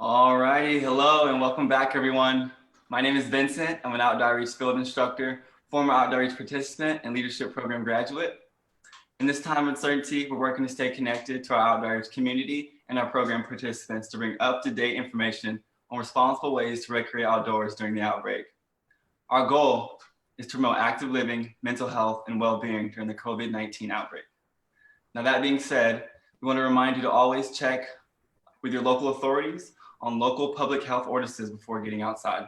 All righty, hello and welcome back everyone. My name is Vincent. I'm an outdoor outreach field instructor, former outdoor outreach participant, and leadership program graduate. In this time of uncertainty, we're working to stay connected to our outdoor outreach community and our program participants to bring up-to-date information on responsible ways to recreate outdoors during the outbreak. Our goal is to promote active living, mental health, and well-being during the COVID-19 outbreak. Now that being said, we want to remind you to always check with your local authorities on local public health ordinances before getting outside.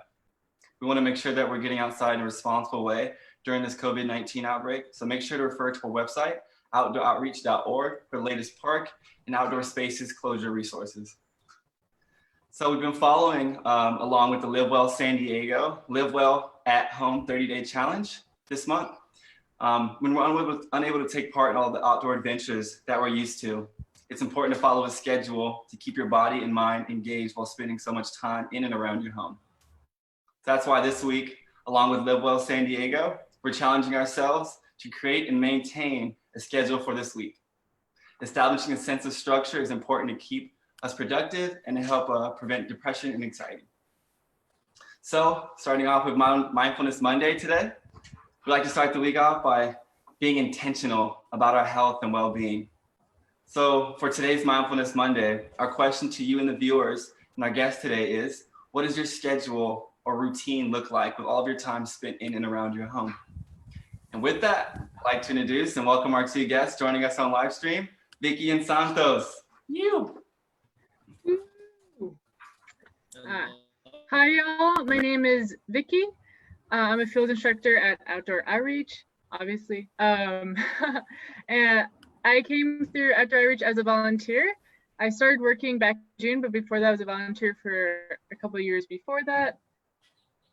We want to make sure that we're getting outside in a responsible way during this COVID-19 outbreak. So make sure to refer to our website, outdooroutreach.org, for the latest park and outdoor spaces closure resources. So we've been following along with the Live Well San Diego, Live Well at Home 30-day challenge this month. When we're unable to take part in all the outdoor adventures that we're used to, it's important to follow a schedule to keep your body and mind engaged while spending so much time in and around your home. That's why this week, along with Live Well San Diego, we're challenging ourselves to create and maintain a schedule for this week. Establishing a sense of structure is important to keep us productive and to help prevent depression and anxiety. So, starting off with Mindfulness Monday today, we'd like to start the week off by being intentional about our health and well-being. So for today's Mindfulness Monday, our question to you and the viewers and our guest today is, what does your schedule or routine look like with all of your time spent in and around your home? And with that, I'd like to introduce and welcome our two guests joining us on live stream, Vickie and Santos. Hi y'all, my name is Vickie. I'm a field instructor at Outdoor Outreach, obviously. And I came through Outdoor Outreach as a volunteer. I started working back in June, but before that I was a volunteer for a couple of years before that.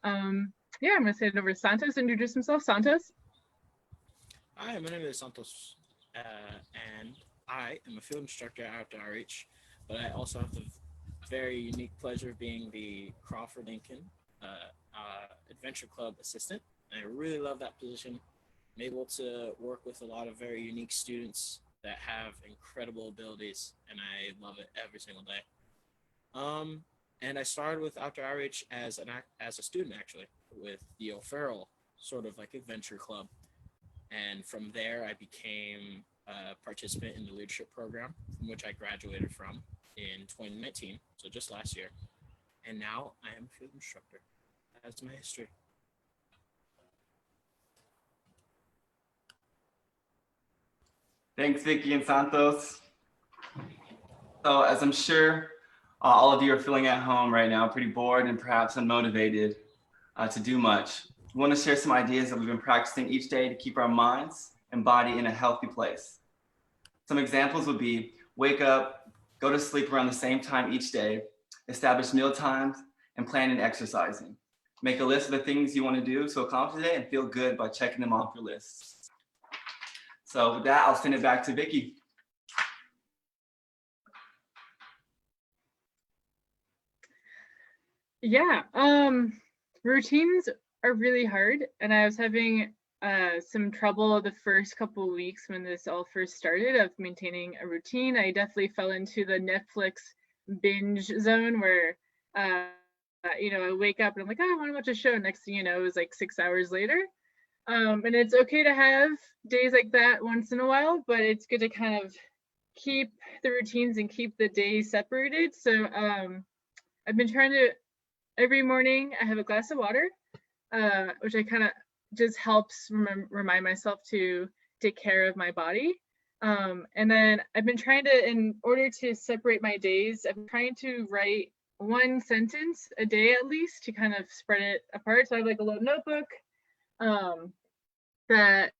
I'm gonna send it over to Santos to introduce himself. Santos. Hi, my name is Santos, and I am a field instructor at Outdoor Outreach, but I also have the very unique pleasure of being the Crawford Lincoln Adventure Club assistant. And I really love that position. I'm able to work with a lot of very unique students that have incredible abilities, and I love it every single day. And I started with Outdoor Outreach as a student, actually, with the O'Farrell sort of like adventure club. And from there, I became a participant in the leadership program, from which I graduated from in 2019, so just last year. And now I am a field instructor. That's my history. Thanks, Vickie and Santos. So as I'm sure all of you are feeling at home right now, pretty bored and perhaps unmotivated to do much, we want to share some ideas that we've been practicing each day to keep our minds and body in a healthy place. Some examples would be wake up, go to sleep around the same time each day, establish meal times, and plan and exercising. Make a list of the things you want to do to accomplish today and feel good by checking them off your lists. So with that, I'll send it back to Vickie. Yeah, routines are really hard, and I was having some trouble the first couple of weeks when this all first started of maintaining a routine. I definitely fell into the Netflix binge zone where I wake up and I'm like, oh, I want to watch a show. Next thing you know, it was like 6 hours later. And it's okay to have days like that once in a while, but it's good to kind of keep the routines and keep the days separated. So I've been trying to, every morning I have a glass of water, which I kind of just helps remind myself to take care of my body. And then I've been trying to, in order to separate my days, I'm trying to write one sentence a day at least to kind of spread it apart. So I have like a little notebook that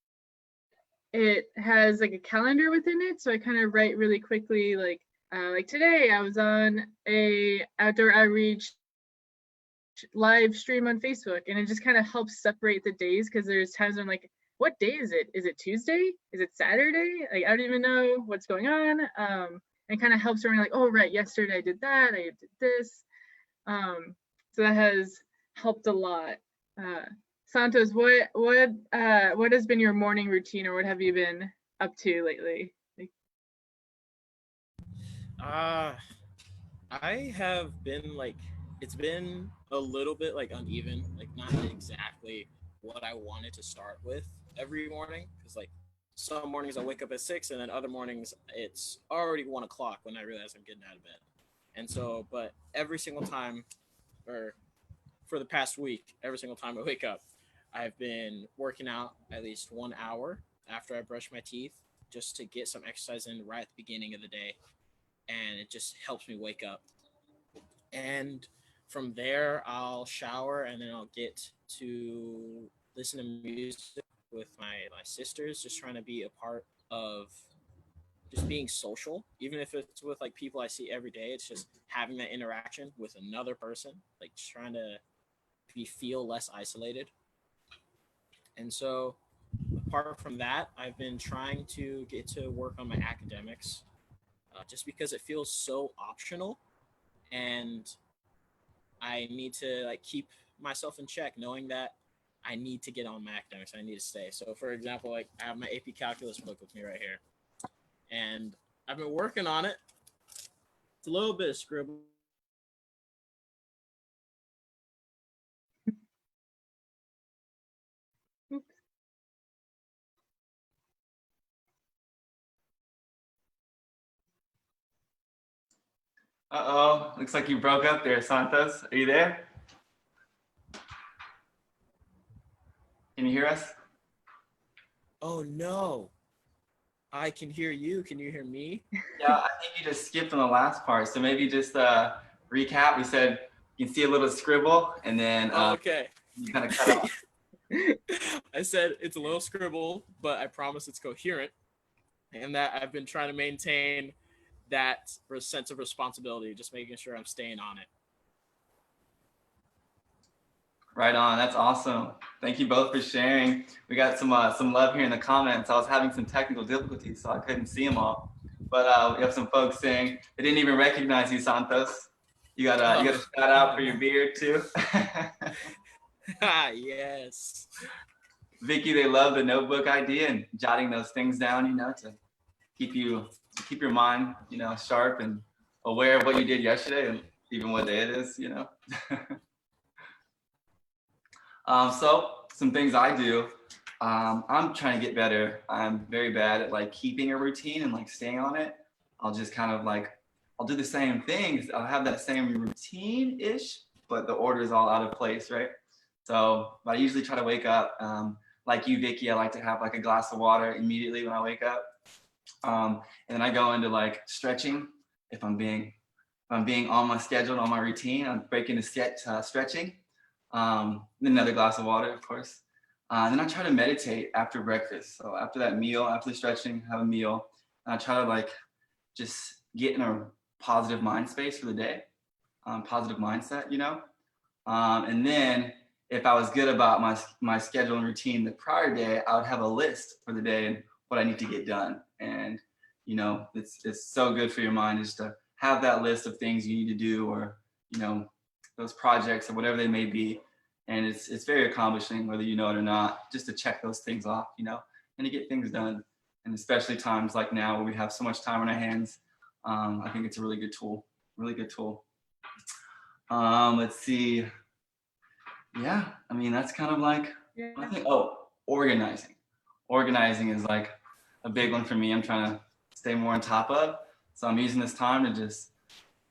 it has like a calendar within it. So I kind of write really quickly, like today I was on a Outdoor Outreach live stream on Facebook, and it just kind of helps separate the days, because there's times when I'm like, what day is it? Is it Tuesday? Is it Saturday? Like, I don't even know what's going on. And kind of helps me like, oh, right, yesterday I did that, I did this. So that has helped a lot. Santos, what has been your morning routine, or what have you been up to lately? I have been like, it's been a little bit like uneven, like not exactly what I wanted to start with every morning. Because like some mornings I wake up at 6, and then other mornings it's already 1 o'clock when I realize I'm getting out of bed. And so, but every single time, or for the past week, every single time I wake up, I've been working out at least 1 hour after I brush my teeth just to get some exercise in right at the beginning of the day. And it just helps me wake up. And from there, I'll shower and then I'll get to listen to music with my sisters, just trying to be a part of just being social, even if it's with like people I see every day. It's just having that interaction with another person, like just trying to feel less isolated. And so, apart from that, I've been trying to get to work on my academics, just because it feels so optional, and I need to like keep myself in check, knowing that I need to get on my academics. I need to stay. So, for example, like I have my AP Calculus book with me right here, and I've been working on it. It's a little bit of scribble. Oops. Uh-oh, looks like you broke up there, Santos. Are you there? Can you hear us? Oh no, I can hear you. Can you hear me? Yeah, I think you just skipped on the last part. So maybe just recap. We said you can see a little scribble, and then Oh, okay. you kind of cut off. I said it's a little scribble, but I promise it's coherent, and that I've been trying to maintain that sense of responsibility, just making sure I'm staying on it. Right on. That's awesome. Thank you both for sharing. We got some love here in the comments. I was having some technical difficulties, so I couldn't see them all. But we have some folks saying they didn't even recognize you, Santos. You got a shout out for your beard too. Yes. Vickie, they love the notebook idea and jotting those things down, to keep your mind, sharp and aware of what you did yesterday and even what day it is. So some things I do, I'm trying to get better. I'm very bad at like keeping a routine and like staying on it. I'll just kind of like, I'll do the same things. I'll have that same routine-ish, but the order is all out of place, right? So I usually try to wake up, like you, Vickie, I like to have like a glass of water immediately when I wake up. And then I go into like stretching. If I'm being on my schedule, on my routine, I'm breaking into stretching. Then another glass of water, of course. Then I try to meditate after breakfast. So after that meal, after the stretching, have a meal. And I try to like just get in a positive mind space for the day, positive mindset. And then if I was good about my schedule and routine the prior day, I would have a list for the day and what I need to get done. And it's so good for your mind is to have that list of things you need to do, or those projects or whatever they may be. And it's very accomplishing, whether you know it or not, just to check those things off, and to get things done. And especially times like now where we have so much time on our hands, I think it's a really good tool. Let's see. Yeah, I mean, that's kind of like, I think, organizing. Organizing is like a big one for me. I'm trying to stay more on top of. So I'm using this time to just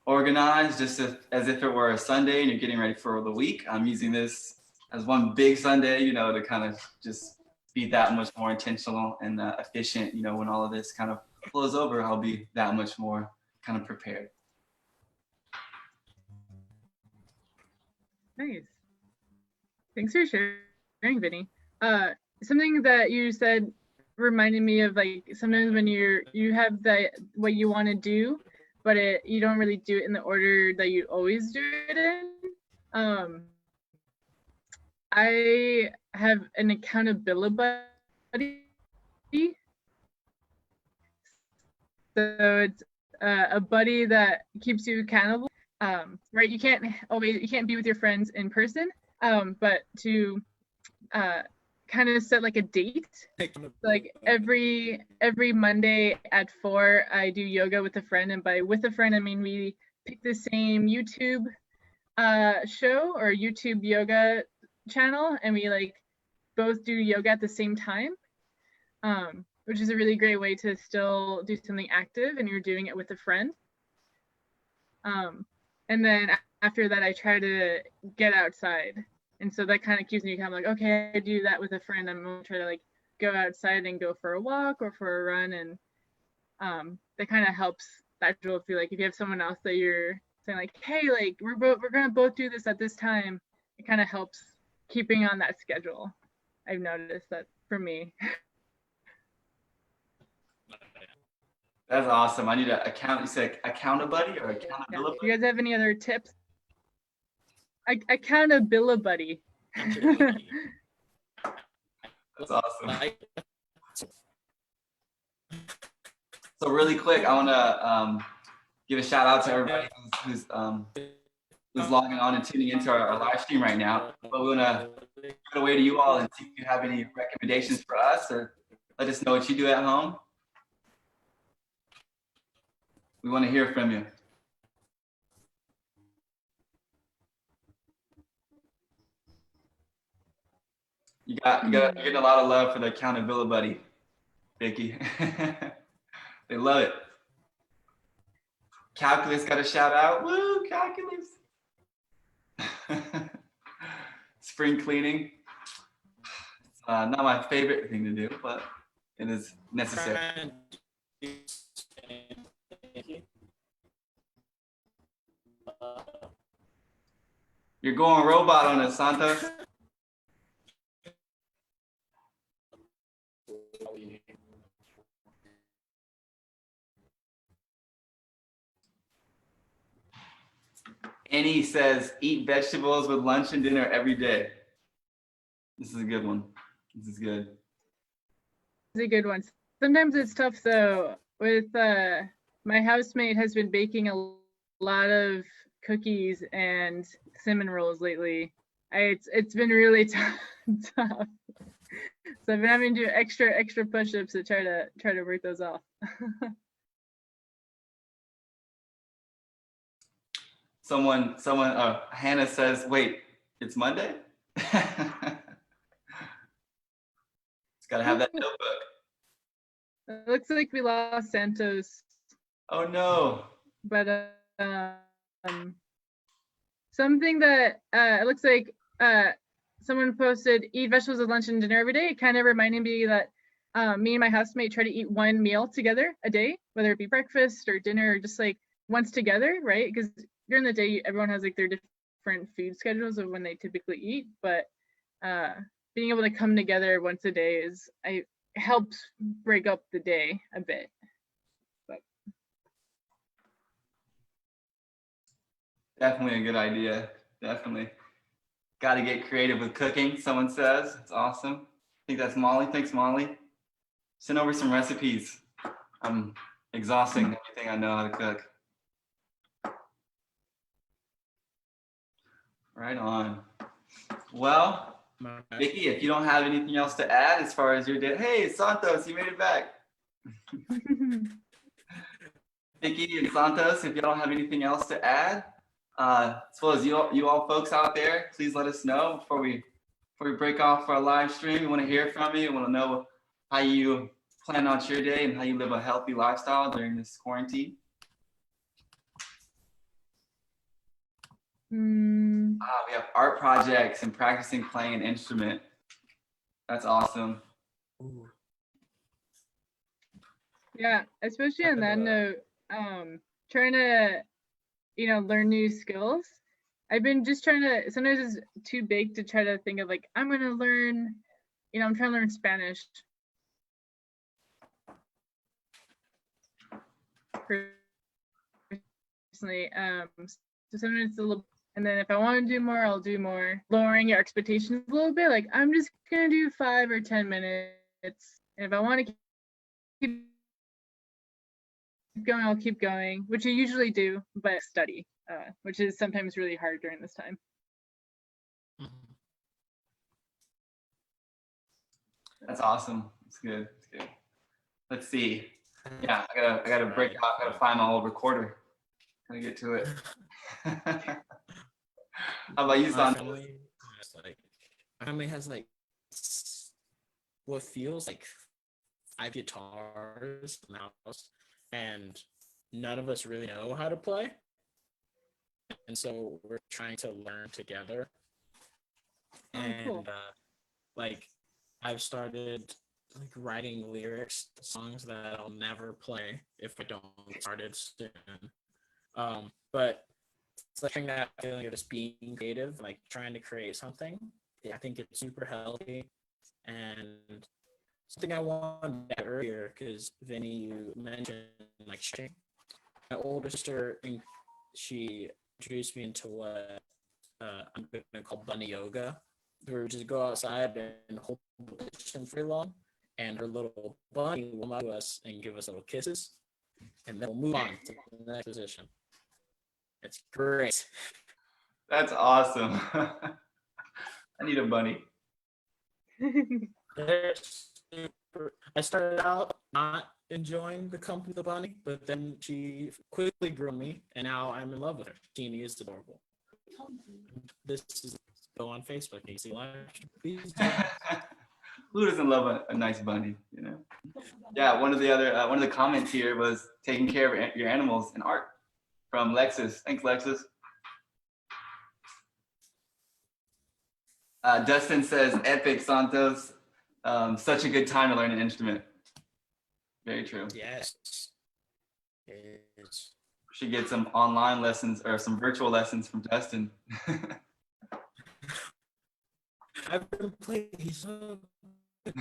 organize, just as if it were a Sunday and you're getting ready for the week. I'm using this as one big Sunday, to kind of just be that much more intentional and efficient. When all of this kind of flows over, I'll be that much more kind of prepared. Nice. Thanks for sharing, Vinny. Something that you said reminded me of like sometimes when you have what you want to do, but you don't really do it in the order that you always do it in. I have an accountability buddy. So it's a buddy that keeps you accountable. Right? You can't be with your friends in person, but to kind of set like a date. Like every Monday at 4, I do yoga with a friend, and by with a friend I mean we pick the same YouTube show or YouTube yoga channel, and we like both do yoga at the same time, which is a really great way to still do something active and you're doing it with a friend. And then after that, I try to get outside. And so that kind of keeps me kind of like, okay, I do that with a friend. I'm going to try to like go outside and go for a walk or for a run. And that kind of helps that feel like if you have someone else that you're saying like, hey, like we're going to both do this at this time, it kind of helps keeping on that schedule. I've noticed that for me. That's awesome. I need an account. You said accountability or Yeah. accountability? Do you guys have any other tips? Accountability. That's awesome. So really quick, I want to give a shout out to everybody who's logging on and tuning into our live stream right now. But we want to give it away to you all and see if you have any recommendations for us, or let us know what you do at home. We want to hear from you. You're getting a lot of love for the accountability buddy, Vickie. They love it. Calculus got a shout out. Woo, calculus. Spring cleaning. Not my favorite thing to do, but it is necessary. You're going robot on us, Santos. Annie says, eat vegetables with lunch and dinner every day. This is a good one. This is good. It's a good one. Sometimes it's tough though. With my housemate has been baking a lot of cookies and cinnamon rolls lately. It's been really tough. So I've been having to do extra push-ups to try to work those off. Someone, Hannah says, wait, it's Monday? It's gotta have that notebook. It looks like we lost Santos. Oh no. But something that it looks like someone posted, eat vegetables with lunch and dinner every day. It kind of reminded me that me and my housemate try to eat one meal together a day, whether it be breakfast or dinner or just like once together, right? Because during the day, everyone has like their different food schedules of when they typically eat, but being able to come together once a day helps break up the day a bit. But definitely a good idea. Definitely. Got to get creative with cooking, someone says. It's awesome. I think that's Molly. Thanks, Molly. Send over some recipes. I'm exhausting everything I know how to cook. Right on. Well, Vickie, if you don't have anything else to add as far as your day, hey, Santos, you made it back. Vickie and Santos, if you don't have anything else to add, as well as you all folks out there, please let us know before we break off our live stream. We want to hear from you. We want to know how you plan out your day and how you live a healthy lifestyle during this quarantine. We have art projects and practicing playing an instrument. That's awesome. Ooh. Yeah, especially on that note, trying to, learn new skills. I've been just trying to, sometimes it's too big to try to think of like, I'm going to learn, I'm trying to learn Spanish. Personally, so sometimes it's a little, and then if I want to do more, I'll do more. Lowering your expectations a little bit, like I'm just gonna do 5 or 10 minutes, and if I want to keep going, I'll keep going, which I usually do, but study, which is sometimes really hard during this time. That's awesome. It's good. It's good. Let's see. Yeah, I gotta break out. I gotta find my old recorder. Gonna get to it. How about you, My Santos? family has like what feels like 5 guitars in the house, and none of us really know how to play. And so we're trying to learn together. Oh, And cool. like I've started like writing lyrics to songs that I'll never play if I don't start it soon. But it's like that feeling of just being creative, like trying to create something. I think it's super healthy, and something I wanted to earlier because Vinny, you mentioned like stretching. My older sister, she introduced me into what I'm gonna call bunny yoga, where we just go outside and hold the position for long, and her little bunny will come up to us and give us little kisses, and then we'll move on to the next position. It's great. That's awesome. I need a bunny. They're I started out not enjoying the company of the bunny, but then she quickly grew on me, and now I'm in love with her. Jeannie is adorable. This is go on Facebook and you see live. Please do. Who doesn't love a nice bunny, you know? Yeah, one of the comments here was taking care of your animals in art from Lexus. Thanks, Lexus. Dustin says, epic, Santos. Such a good time to learn an instrument. Very true. Yes. Yes. Should get some online lessons or some virtual lessons from Dustin. I've been playing. He's so good.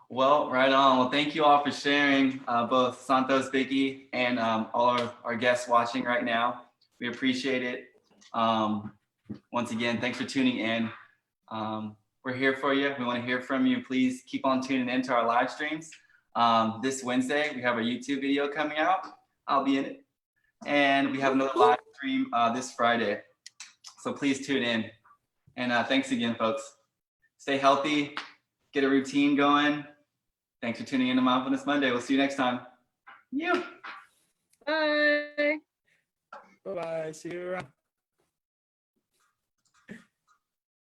Well, right on. Well, thank you all for sharing, both Santos, Vickie, and all our guests watching right now. We appreciate it. Once again, thanks for tuning in. We're here for you. We want to hear from you. Please keep on tuning in to our live streams. This Wednesday, we have a YouTube video coming out. I'll be in it. And we have another live stream this Friday. So please tune in. And thanks again, folks. Stay healthy. Get a routine going. Thanks for tuning in to Mindfulness Monday. We'll see you next time. Bye. Bye-bye. See you around.